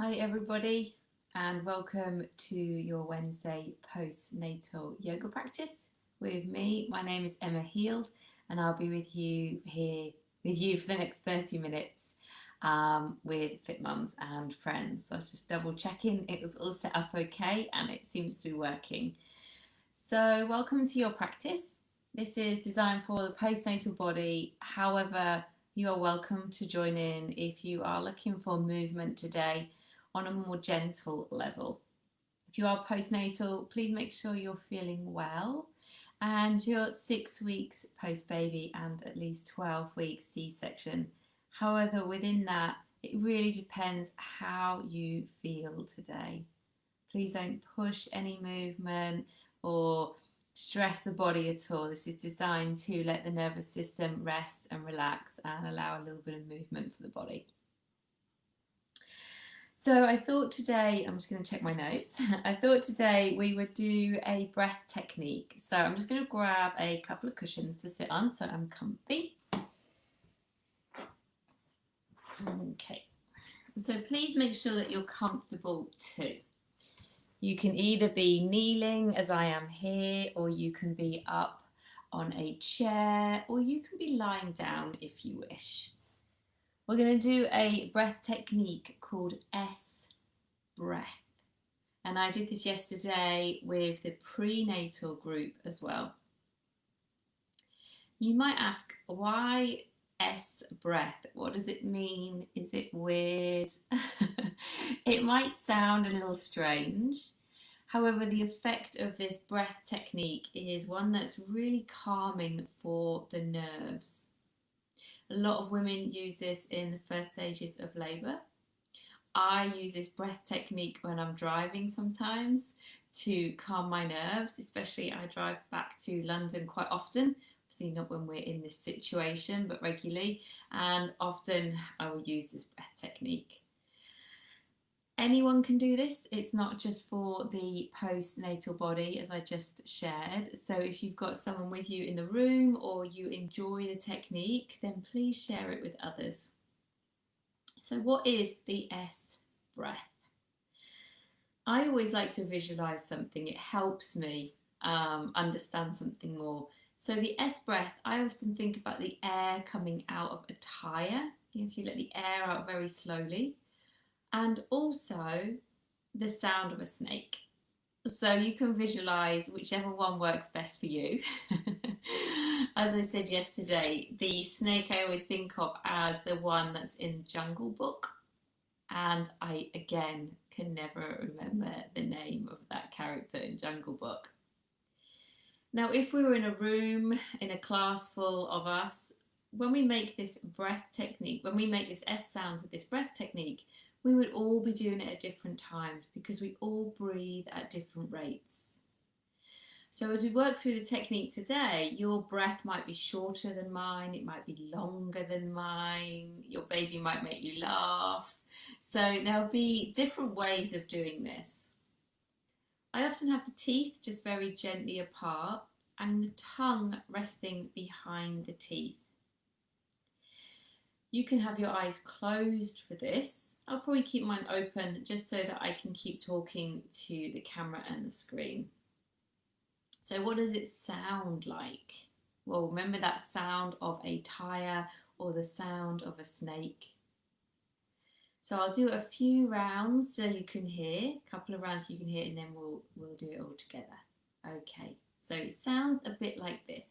Hi everybody, and welcome to your Wednesday postnatal yoga practice with me. My name is Emma Heald and I'll be with you for the next 30 minutes with fit mums and friends. So I was just double checking it was all set up okay and it seems to be working. So welcome to your practice. This is designed for the postnatal body. However, you are welcome to join in if you are looking for movement today on a more gentle level. If you are postnatal, please make sure you're feeling well and you're 6 weeks post baby and at least 12 weeks C-section. However, within that, it really depends how you feel today. Please don't push any movement or stress the body at all. This is designed to let the nervous system rest and relax and allow a little bit of movement for the body. So I thought today, I'm just going to check my notes. I thought today we would do a breath technique. So I'm just going to grab a couple of cushions to sit on so I'm comfy. Okay. So please make sure that you're comfortable too. You can either be kneeling as I am here, or you can be up on a chair, or you can be lying down if you wish. We're going to do a breath technique called S breath. And I did this yesterday with the prenatal group as well. You might ask, why S breath? What does it mean? Is it weird? It might sound a little strange. However, the effect of this breath technique is one that's really calming for the nerves. A lot of women use this in the first stages of labour. I use this breath technique when I'm driving sometimes to calm my nerves, especially I drive back to London quite often. Obviously not when we're in this situation, but regularly, and often I will use this breath technique. Anyone can do this. It's not just for the postnatal body, as I just shared. So if you've got someone with you in the room or you enjoy the technique, then please share it with others. So what is the S breath? I always like to visualize something. It helps me understand something more. So the S breath, I often think about the air coming out of a tire. If you let the air out very slowly. And also the sound of a snake. So you can visualize whichever one works best for you. As I said yesterday, the snake I always think of as the one that's in Jungle Book. And I, again, can never remember the name of that character in Jungle Book. Now, if we were in a room, in a class full of us, when we make this breath technique, when we make this S sound with this breath technique, we would all be doing it at different times because we all breathe at different rates. So as we work through the technique today, your breath might be shorter than mine, it might be longer than mine, your baby might make you laugh. So there'll be different ways of doing this. I often have the teeth just very gently apart and the tongue resting behind the teeth. You can have your eyes closed for this. I'll probably keep mine open just so that I can keep talking to the camera and the screen. So what does it sound like? Well, remember that sound of a tire or the sound of a snake. So I'll do a few rounds so you can hear, a couple of rounds so you can hear, and then we'll do it all together. Okay, so it sounds a bit like this.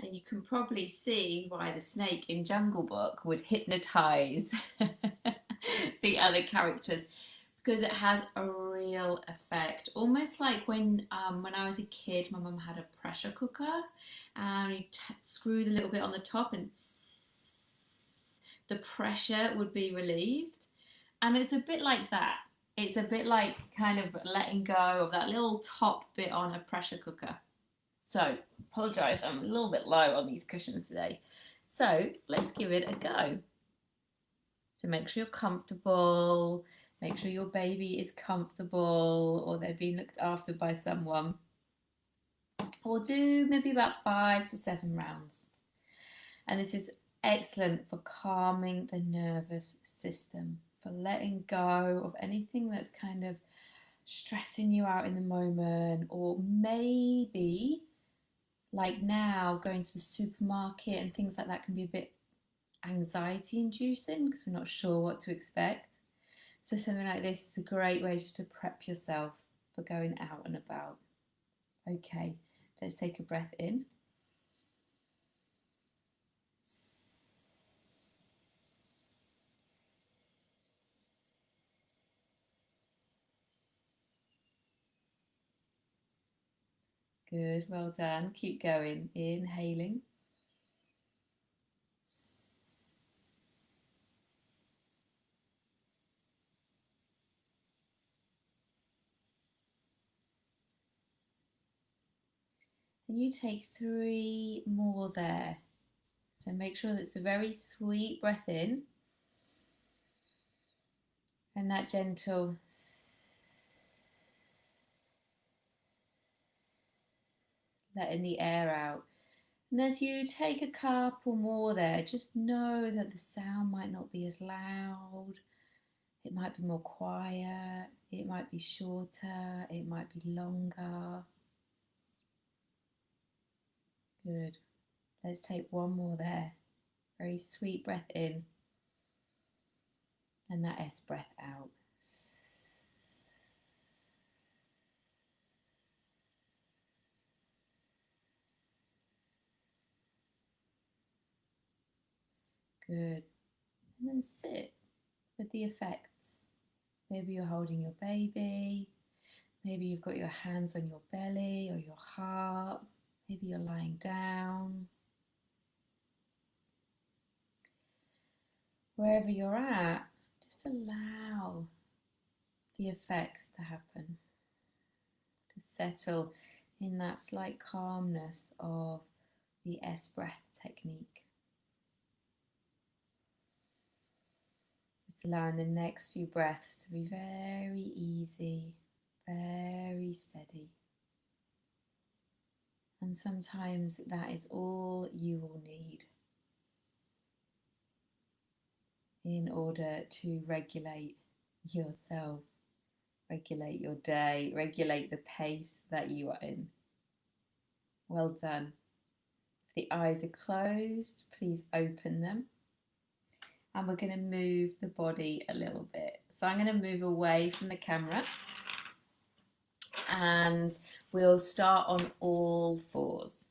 And you can probably see why the snake in Jungle Book would hypnotize the other characters, because it has a real effect. Almost like when I was a kid, my mum had a pressure cooker and you screw the little bit on the top and the pressure would be relieved. And it's a bit like that. It's a bit like kind of letting go of that little top bit on a pressure cooker. So, apologise, I'm a little bit low on these cushions today. So, let's give it a go. So make sure you're comfortable, make sure your baby is comfortable or they're being looked after by someone. We'll do maybe about 5 to 7 rounds. And this is excellent for calming the nervous system, for letting go of anything that's kind of stressing you out in the moment, or maybe like now going to the supermarket and things like that can be a bit anxiety inducing because we're not sure what to expect. So something like this is a great way just to prep yourself for going out and about. Okay, let's take a breath in. Good, well done. Keep going. Inhaling. And you take 3 more there. So make sure that it's a very sweet breath in. And that gentle letting the air out. And as you take a couple more there, just know that the sound might not be as loud. It might be more quiet. It might be shorter. It might be longer. Good. Let's take one more there. Very sweet breath in. And that S breath out. Good. And then sit with the effects. Maybe you're holding your baby. Maybe you've got your hands on your belly or your heart. Maybe you're lying down. Wherever you're at, just allow the effects to happen, to settle in that slight calmness of the S breath technique. Just allowing the next few breaths to be very easy, very steady. And sometimes that is all you will need in order to regulate yourself, regulate your day, regulate the pace that you are in. Well done. If the eyes are closed, please open them. And we're going to move the body a little bit. So I'm going to move away from the camera and we'll start on all fours.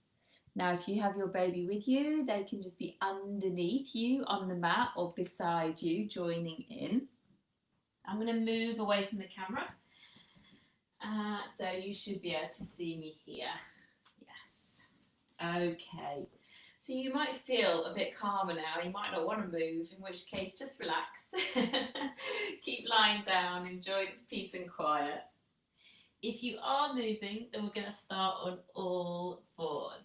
Now, if you have your baby with you, they can just be underneath you on the mat or beside you, joining in. I'm going to move away from the camera. So you should be able to see me here. Yes. Okay. So you might feel a bit calmer now. You might not want to move, in which case just relax. Keep lying down. Enjoy this peace and quiet. If you are moving, then we're going to start on all fours.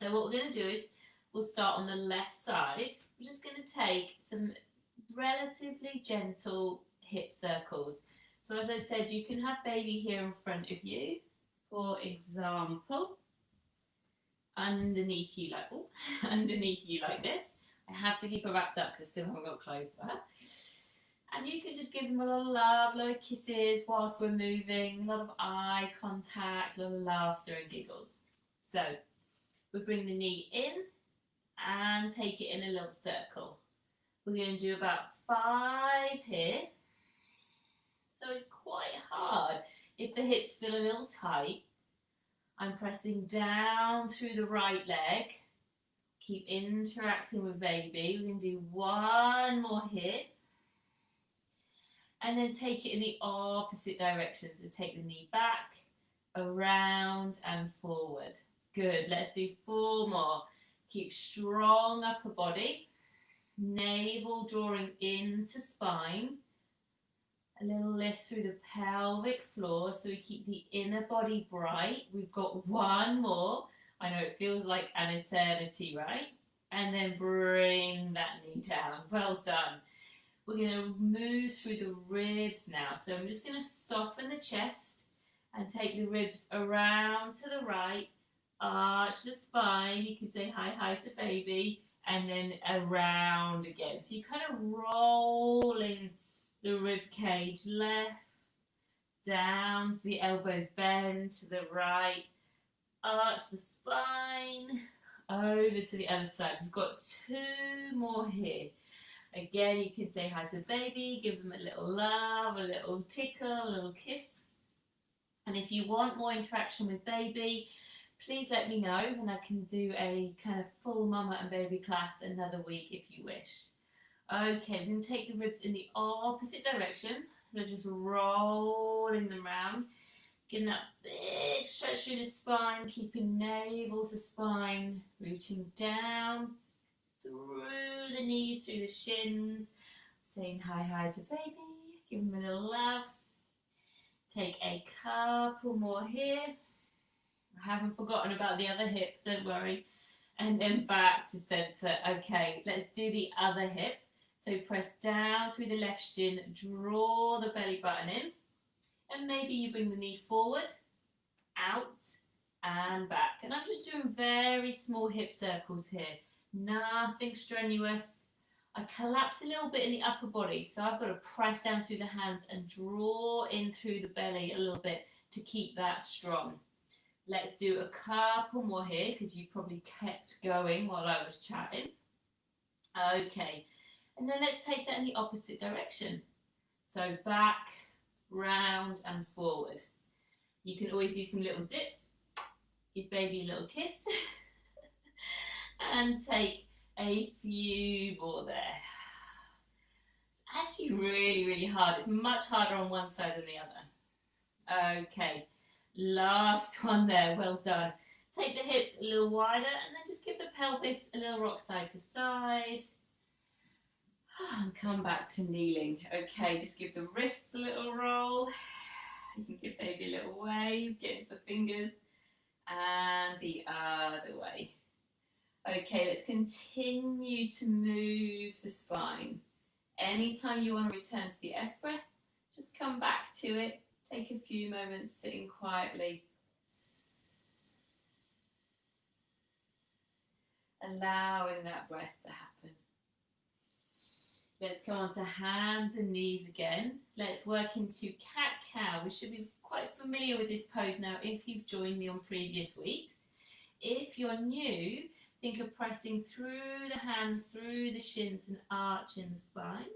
So what we're going to do is we'll start on the left side. We're just going to take some relatively gentle hip circles. So as I said, you can have baby here in front of you. For example, underneath you like this. I have to keep her wrapped up because I still haven't got clothes for her. And you can just give them a little love, little kisses whilst we're moving, a lot of eye contact, a little laughter and giggles. So we bring the knee in and take it in a little circle. We're going to do about 5 here. So it's quite hard if the hips feel a little tight. I'm pressing down through the right leg. Keep interacting with baby. We're going to do 1 more here. And then take it in the opposite direction. So take the knee back, around and forward. Good. Let's do 4 more. Keep strong upper body. Navel drawing into spine. A little lift through the pelvic floor so we keep the inner body bright. We've got one more. I know it feels like an eternity, right? And then bring that knee down. Well done. We're going to move through the ribs now. So I'm just going to soften the chest and take the ribs around to the right. Arch the spine. You can say hi, hi to baby. And then around again. So you're kind of rolling the rib cage left, down to the elbows bend to the right. Arch the spine. Over to the other side. We've got two more here. Again, you can say hi to baby, give them a little love, a little tickle, a little kiss. And if you want more interaction with baby, please let me know and I can do a kind of full mama and baby class another week if you wish. Okay, we're going to take the ribs in the opposite direction. So just rolling them around. Getting that big stretch through the spine, keeping navel to spine, rooting down through the knees, through the shins, saying hi, hi to baby, give him a little love. Take a couple more here. I haven't forgotten about the other hip, don't worry. And then back to center. Okay, let's do the other hip. So press down through the left shin, draw the belly button in, and maybe you bring the knee forward, out, and back. And I'm just doing very small hip circles here. Nothing strenuous. I collapse a little bit in the upper body, so I've got to press down through the hands and draw in through the belly a little bit to keep that strong. Let's do a couple more here because you probably kept going while I was chatting. Okay, and then let's take that in the opposite direction. So back, round and forward. You can always do some little dips. Give baby a little kiss. And take a few more there. It's actually really, really hard. It's much harder on one side than the other. Okay, last one there. Well done. Take the hips a little wider and then just give the pelvis a little rock side to side. And come back to kneeling. Okay, just give the wrists a little roll. You can give baby a little wave, get into the fingers, and the other way. Okay, let's continue to move the spine. Anytime you want to return to the S breath, just come back to it. Take a few moments sitting quietly. Allowing that breath to happen. Let's come on to hands and knees again. Let's work into cat-cow. We should be quite familiar with this pose now if you've joined me on previous weeks. If you're new, think of pressing through the hands, through the shins and arching the spine.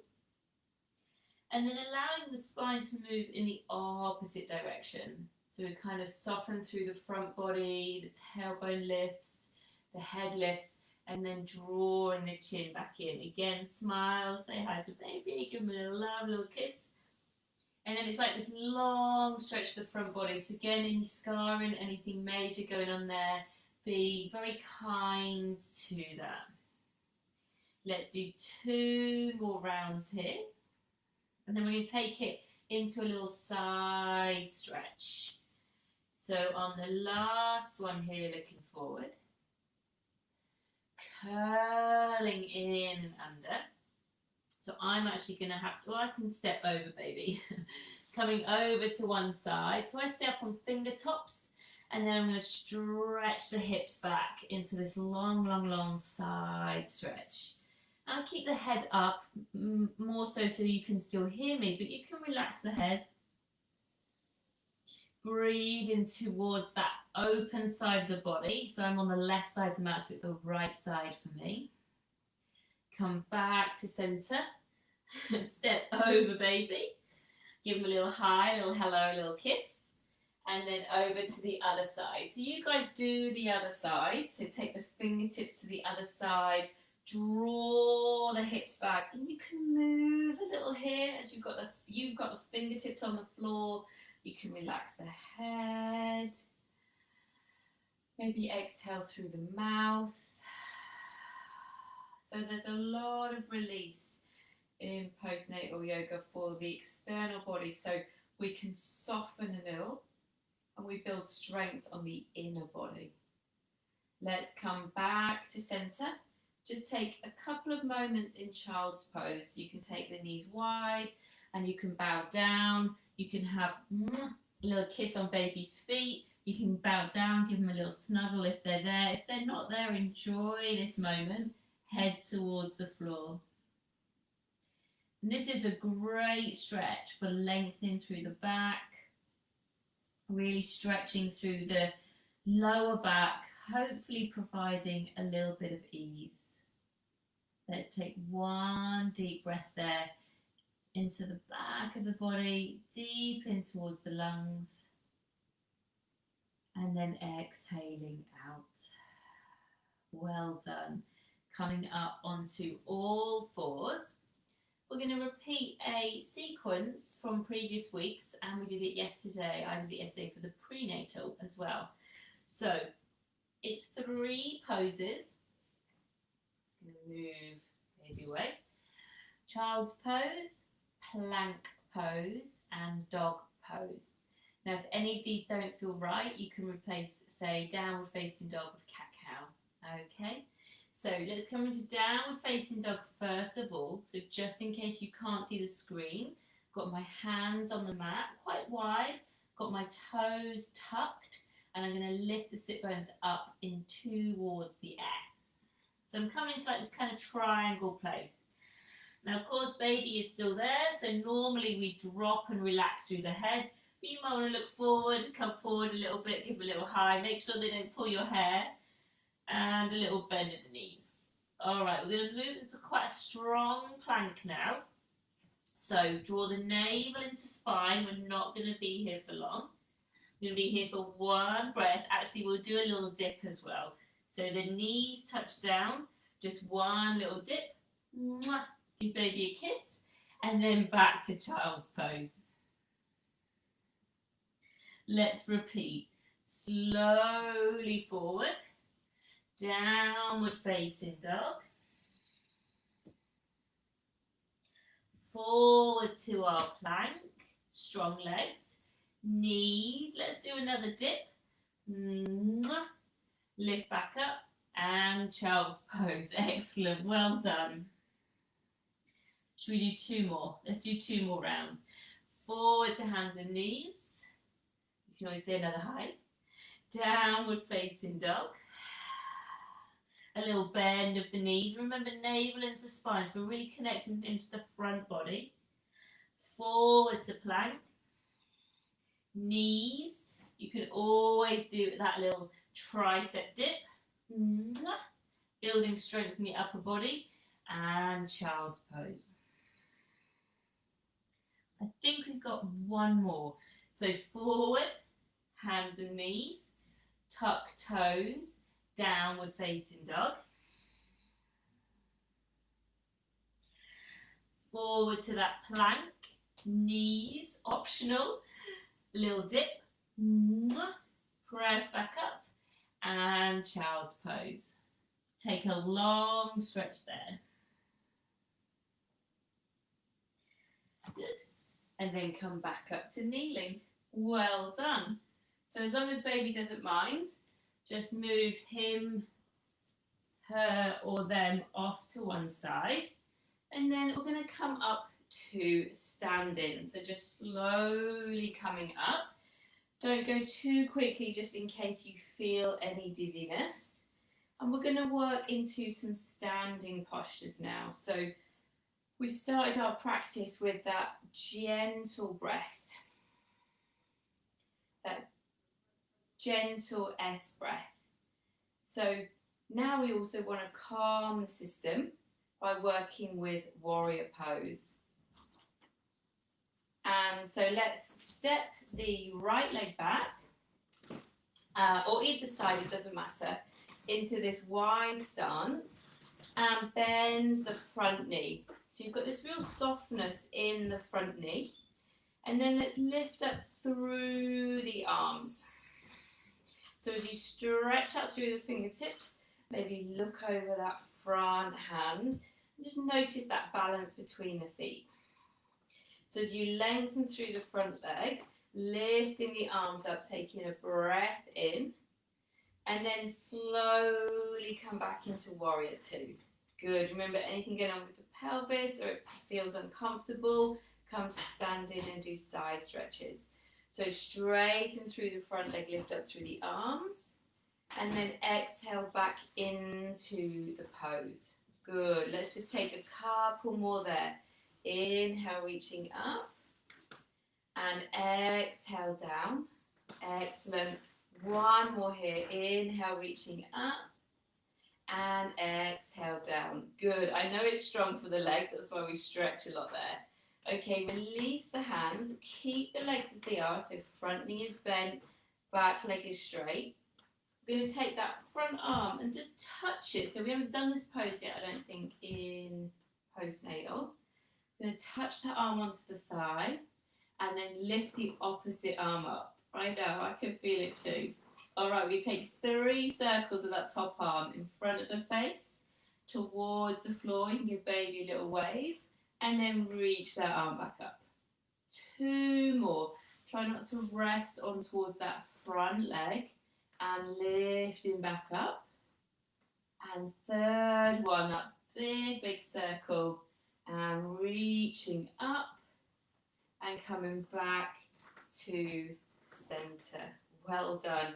And then allowing the spine to move in the opposite direction. So we kind of soften through the front body, the tailbone lifts, the head lifts, and then drawing the chin back in. Again, smile, say hi to baby, give them a little love, a little kiss. And then it's like this long stretch to the front body. So again, any scarring, anything major going on there, be very kind to that. Let's do 2 more rounds here. And then we're going to take it into a little side stretch. So on the last one here, looking forward. Curling in and under. So I'm actually going to have to, I can step over baby. Coming over to one side. So I step on finger tops. And then I'm going to stretch the hips back into this long, long, long side stretch. And I'll keep the head up, more so you can still hear me, but you can relax the head. Breathe in towards that open side of the body. So I'm on the left side of the mat, so it's the right side for me. Come back to center. Step over baby. Give them a little hi, a little hello, a little kiss. And then over to the other side. So you guys do the other side. So take the fingertips to the other side. Draw the hips back. And you can move a little here as you've got the fingertips on the floor. You can relax the head. Maybe exhale through the mouth. So there's a lot of release in postnatal yoga for the external body, so we can soften a little and we build strength on the inner body. Let's come back to center. Just take a couple of moments in child's pose. You can take the knees wide and you can bow down. You can have a little kiss on baby's feet. You can bow down, give them a little snuggle if they're there. If they're not there, enjoy this moment. Head towards the floor. And this is a great stretch for lengthening through the back, really stretching through the lower back, hopefully providing a little bit of ease. Let's take one deep breath there into the back of the body, deep in towards the lungs, and then exhaling out. Well done. Coming up onto all fours. We're going to repeat a sequence from previous weeks, and we did it yesterday. I did it yesterday for the prenatal as well. So it's 3 poses. Just going to move baby away. Child's pose, plank pose, and dog pose. Now, if any of these don't feel right, you can replace, say, downward facing dog with cat-cow. Okay? So let's come into downward facing dog first of all. So just in case you can't see the screen, got my hands on the mat quite wide, got my toes tucked, and I'm going to lift the sit bones up in towards the air. So I'm coming into like this kind of triangle place. Now, of course, baby is still there, so normally we drop and relax through the head. But you might want to look forward, come forward a little bit, give a little high, make sure they don't pull your hair, and a little bend in the knees. All right, we're going to move into quite a strong plank now. So draw the navel into spine. We're not going to be here for long. We're going to be here for one breath. Actually, we'll do a little dip as well. So the knees touch down, just one little dip. Mwah. Give baby a kiss, and then back to child's pose. Let's repeat. Slowly forward, downward facing dog, forward to our plank, strong legs, knees, let's do another dip, lift back up, and child's pose. Excellent, well done. Should we do 2 more? Let's do 2 more rounds. Forward to hands and knees. You can always say another high. Downward facing dog. A little bend of the knees. Remember, navel into spine. So we're really connecting into the front body. Forward to plank. Knees. You can always do that little tricep dip. Building strength in the upper body. And child's pose. I think we've got 1 more. So forward, hands and knees, tuck toes, downward facing dog. Forward to that plank, knees, optional, little dip, press back up, and child's pose. Take a long stretch there. Good. And then come back up to kneeling. Well done. So as long as baby doesn't mind, just move him, her, or them off to one side. And then we're going to come up to standing. So just slowly coming up. Don't go too quickly just in case you feel any dizziness. And we're going to work into some standing postures now. So we started our practice with that gentle breath, that gentle S breath. So now we also want to calm the system by working with warrior pose. And so let's step the right leg back, or either side, it doesn't matter, into this wide stance and bend the front knee. So you've got this real softness in the front knee. And then let's lift up through the arms. So as you stretch out through the fingertips, maybe look over that front hand. Just notice that balance between the feet. So as you lengthen through the front leg, lifting the arms up, taking a breath in, and then slowly come back into warrior two. Good. Remember, anything going on with the pelvis or if it feels uncomfortable, come to standing and do side stretches. So straighten through the front leg, lift up through the arms, and then exhale back into the pose. Good. Let's just take a couple more there. Inhale, reaching up, and exhale down. Excellent. One more here. Inhale, reaching up, and exhale down. Good. I know it's strong for the legs, that's why we stretch a lot there. Okay, release the hands. Keep the legs as they are, so front knee is bent, back leg is straight. We're going to take that front arm and just touch it. So we haven't done this pose yet, I don't think, in postnatal. We're going to touch the arm onto the thigh and then lift the opposite arm up. I know, I can feel it too. All right, we take 3 circles of that top arm in front of the face, towards the floor. You can give baby a little wave, and then reach that arm back up. 2 more. Try not to rest on towards that front leg, and lifting back up. And 3rd one, that big circle, and reaching up, and coming back to center. Well done.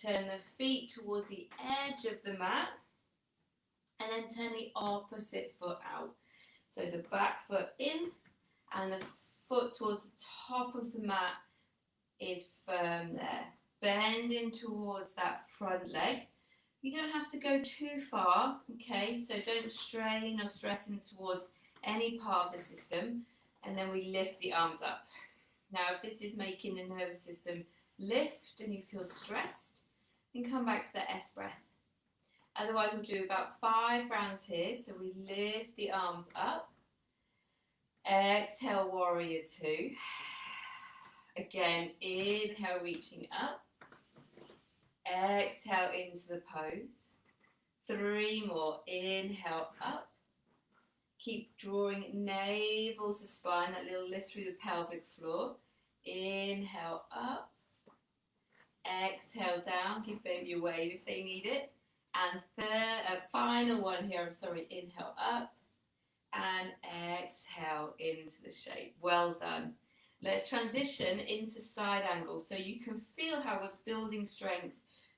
Turn the feet towards the edge of the mat, and then turn the opposite foot out. So the back foot in, and the foot towards the top of the mat is firm there. Bending towards that front leg. You don't have to go too far, okay? So don't strain or stress in towards any part of the system. And then we lift the arms up. Now, if this is making the nervous system lift and you feel stressed, then come back to the S breath. Otherwise, we'll do about 5 rounds here. So we lift the arms up. Exhale, warrior two. Again, inhale, reaching up. Exhale into the pose. 3 more. Inhale up. Keep drawing navel to spine, that little lift through the pelvic floor. Inhale up. Exhale down. Give baby a wave if they need it. And final one here. Inhale up. And exhale into the shape. Well done. Let's transition into side angle so you can feel how we're building strength,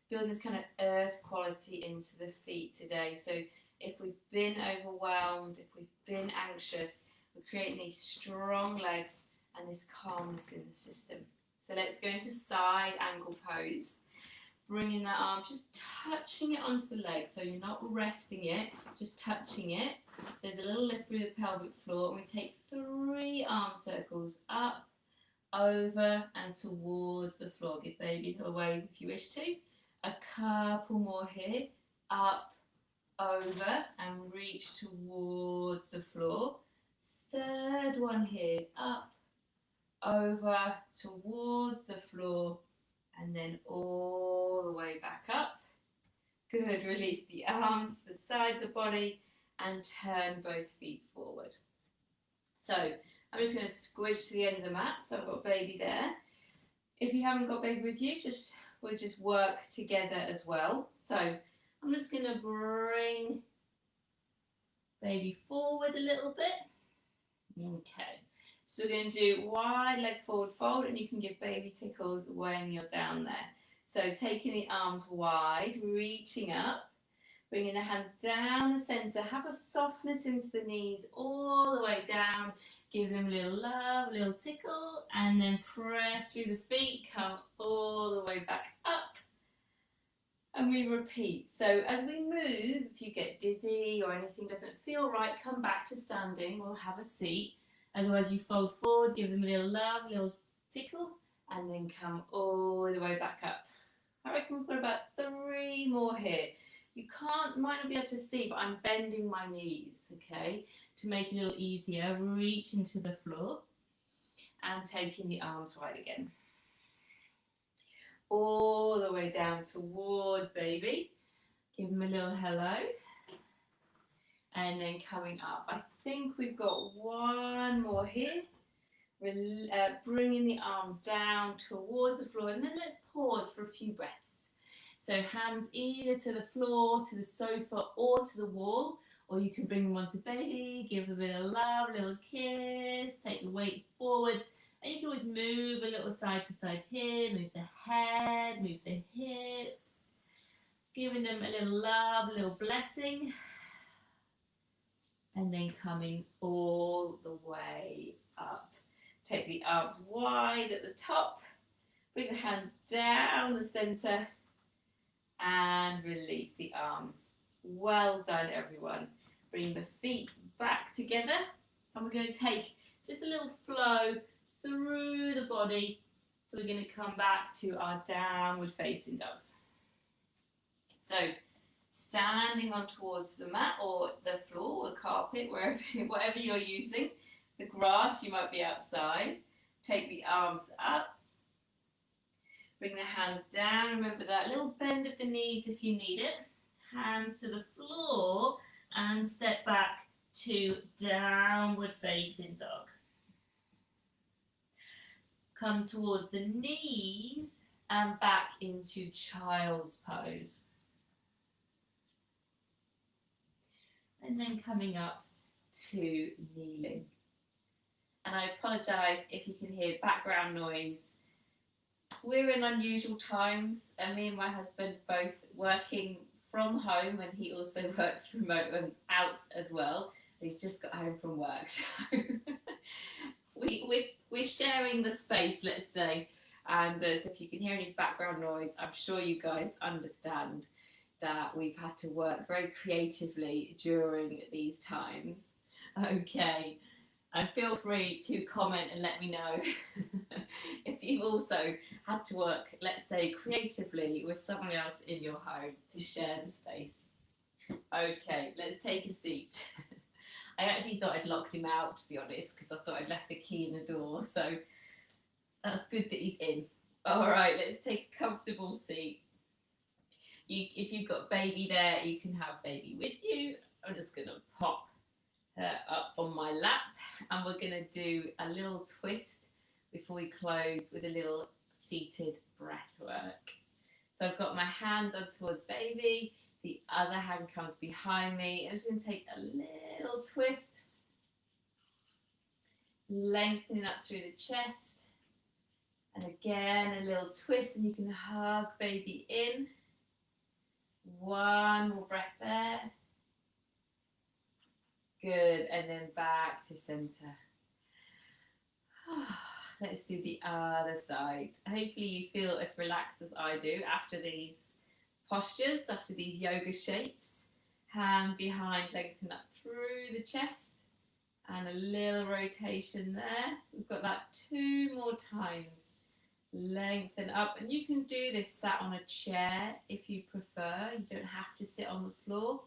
building this kind of earth quality into the feet today. So if we've been overwhelmed, if we've been anxious, we're creating these strong legs and this calmness in the system. So let's go into side angle pose. Bringing that arm, just touching it onto the leg. So you're not resting it, just touching it. There's a little lift through the pelvic floor, and we take 3 arm circles up, over and towards the floor. Give baby a little wave if you wish to. A couple more here. Up, over and reach towards the floor. 3rd one here. Up, over, towards the floor, and then all the way back up. Good. Release the arms to the side of the body and turn both feet forward. So I'm just going to squish to the end of the mat. So I've got baby there. If you haven't got baby with you, we'll just work together as well. So I'm just going to bring baby forward a little bit. Okay. So we're going to do wide leg forward fold, and you can give baby tickles when you're down there. So taking the arms wide, reaching up, bringing the hands down the centre. Have a softness into the knees all the way down. Give them a little love, a little tickle, and then press through the feet. Come all the way back up. And we repeat. So as we move, if you get dizzy or anything doesn't feel right, come back to standing or have a seat. Otherwise, you fold forward, give them a little love, a little tickle, and then come all the way back up. I reckon we've got about 3 more here. You might not be able to see, but I'm bending my knees, okay, to make it a little easier. Reach into the floor and taking the arms wide again. All the way down towards baby. Give them a little hello. And then coming up. I think we've got one more here. Bringing the arms down towards the floor, and then let's pause for a few breaths. So hands either to the floor, to the sofa, or to the wall, or you can bring them onto baby, give them a bit of love, a little kiss, take the weight forwards, and you can always move a little side to side here, move the head, move the hips, giving them a little love, a little blessing, and then coming all the way up. Take the arms wide at the top, bring the hands down the center, and release the arms. Well done, everyone. Bring the feet back together, and we're going to take just a little flow through the body. So we're going to come back to our downward facing dogs. So standing on towards the mat or the floor or the carpet, whatever you're using, the grass, you might be outside. Take the arms up. Bring the hands down. Remember that little bend of the knees if you need it. Hands to the floor and step back to downward facing dog. Come towards the knees and back into child's pose. And then coming up to kneeling. And I apologise if you can hear background noise. We're in unusual times, and me and my husband both working from home, and he also works remote and out as well. He's just got home from work, so we're sharing the space, let's say. And so if you can hear any background noise, I'm sure you guys understand that we've had to work very creatively during these times. Okay. And feel free to comment and let me know if you've also had to work, let's say, creatively with someone else in your home to share the space. Okay, let's take a seat. I actually thought I'd locked him out, to be honest, because I thought I'd left the key in the door. So that's good that he's in. All right, let's take a comfortable seat. If you've got baby there, you can have baby with you. I'm just going to pop her up on my lap, and we're going to do a little twist before we close with a little seated breath work. So I've got my hand on towards baby, the other hand comes behind me. I'm just going to take a little twist, lengthening up through the chest, and again a little twist, and you can hug baby in. One more breath there. Good, and then back to center. Let's do the other side. Hopefully you feel as relaxed as I do after these postures, after these yoga shapes. Hand behind, lengthen up through the chest, and a little rotation there. We've got that 2 more times. Lengthen up, and you can do this sat on a chair if you prefer. You don't have to sit on the floor.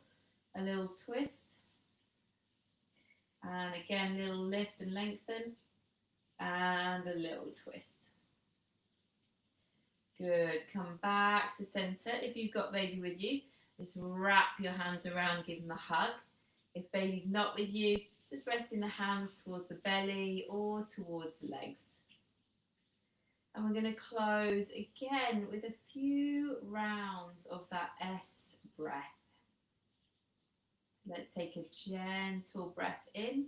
A little twist. And again, a little lift and lengthen, and a little twist. Good, come back to center. If you've got baby with you, just wrap your hands around, give them a hug. If baby's not with you, just resting the hands towards the belly or towards the legs. And we're going to close again with a few rounds of that S breath. Let's take a gentle breath in.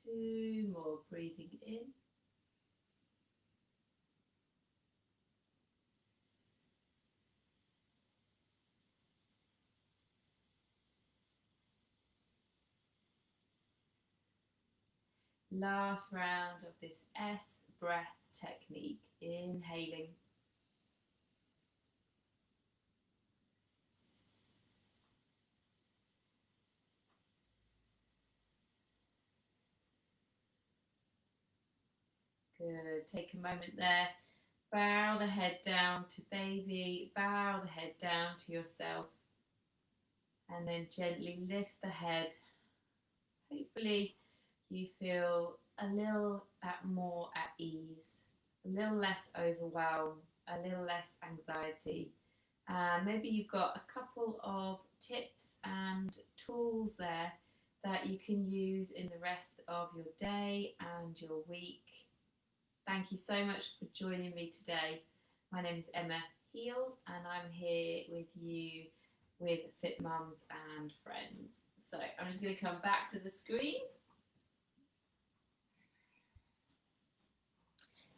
Two more, breathing in. Last round of this S breath technique, inhaling. Good, take a moment there, bow the head down to baby, bow the head down to yourself, and then gently lift the head hopefully you feel a little more at ease, a little less overwhelmed, a little less anxiety. Maybe you've got a couple of tips and tools there that you can use in the rest of your day and your week. Thank you so much for joining me today. My name is Emma Heald and I'm here with you with Fit Mums and Friends. So I'm just going to come back to the screen.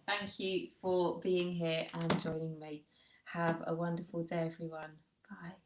Thank you for being here and joining me. Have a wonderful day, everyone. Bye.